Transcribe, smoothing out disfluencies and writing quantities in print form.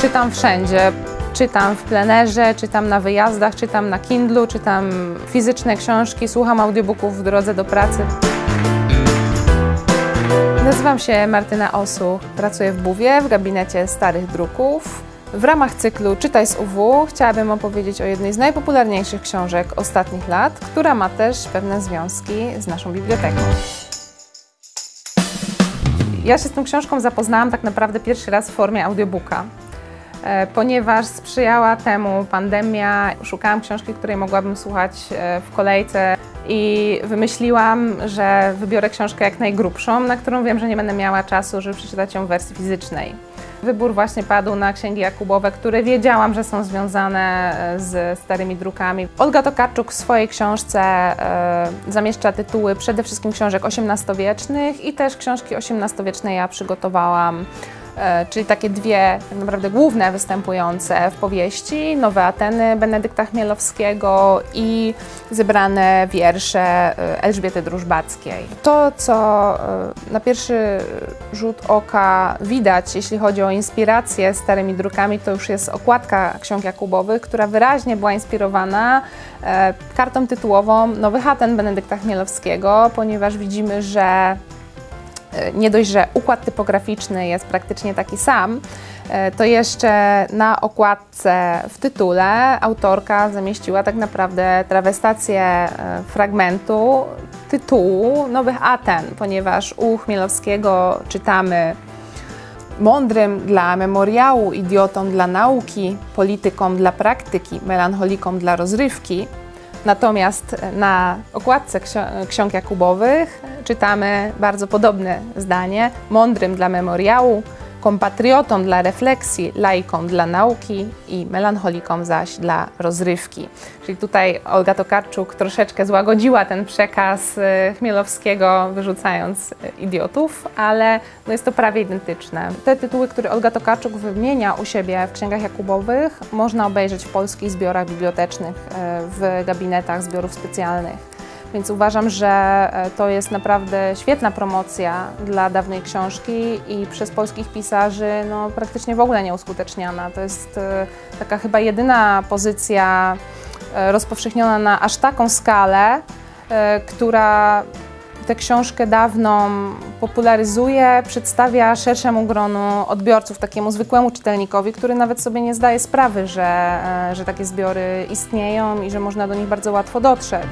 Czytam wszędzie. Czytam w plenerze, czytam na wyjazdach, czytam na Kindlu, czytam fizyczne książki, słucham audiobooków w drodze do pracy. Nazywam się Martyna Osuch, pracuję w Buwie w gabinecie starych druków. W ramach cyklu Czytaj z UW chciałabym opowiedzieć o jednej z najpopularniejszych książek ostatnich lat, która ma też pewne związki z naszą biblioteką. Ja się z tą książką zapoznałam tak naprawdę pierwszy raz w formie audiobooka, ponieważ sprzyjała temu pandemia. Szukałam książki, której mogłabym słuchać w kolejce i wymyśliłam, że wybiorę książkę jak najgrubszą, na którą wiem, że nie będę miała czasu, żeby przeczytać ją w wersji fizycznej. Wybór właśnie padł na księgi Jakubowe, które wiedziałam, że są związane z starymi drukami. Olga Tokarczuk w swojej książce zamieszcza tytuły przede wszystkim książek XVIII-wiecznych i też książki XVIII-wieczne ja przygotowałam, czyli takie dwie tak naprawdę główne występujące w powieści, Nowe Ateny Benedykta Chmielowskiego i zebrane wiersze Elżbiety Drużbackiej. To, co na pierwszy rzut oka widać, jeśli chodzi o inspirację starymi drukami, to już jest okładka ksiąg Jakubowych, która wyraźnie była inspirowana kartą tytułową Nowych Aten Benedykta Chmielowskiego, ponieważ widzimy, że nie dość, że układ typograficzny jest praktycznie taki sam, to jeszcze na okładce w tytule autorka zamieściła tak naprawdę trawestację fragmentu tytułu Nowych Aten, ponieważ u Chmielowskiego czytamy: mądrym dla memoriału, idiotom dla nauki, politykom dla praktyki, melancholikom dla rozrywki. Natomiast na okładce ksiąg Jakubowych czytamy bardzo podobne zdanie: mądrym dla memoriału, kompatriotom dla refleksji, laikom dla nauki i melancholikom zaś dla rozrywki. Czyli tutaj Olga Tokarczuk troszeczkę złagodziła ten przekaz Chmielowskiego, wyrzucając idiotów, ale no jest to prawie identyczne. Te tytuły, które Olga Tokarczuk wymienia u siebie w księgach Jakubowych, można obejrzeć w polskich zbiorach bibliotecznych, w gabinetach zbiorów specjalnych. Więc uważam, że to jest naprawdę świetna promocja dla dawnej książki i przez polskich pisarzy no, praktycznie w ogóle nieuskuteczniana. To jest taka chyba jedyna pozycja rozpowszechniona na aż taką skalę, która tę książkę dawną popularyzuje, przedstawia szerszemu gronu odbiorców, takiemu zwykłemu czytelnikowi, który nawet sobie nie zdaje sprawy, że takie zbiory istnieją i że można do nich bardzo łatwo dotrzeć.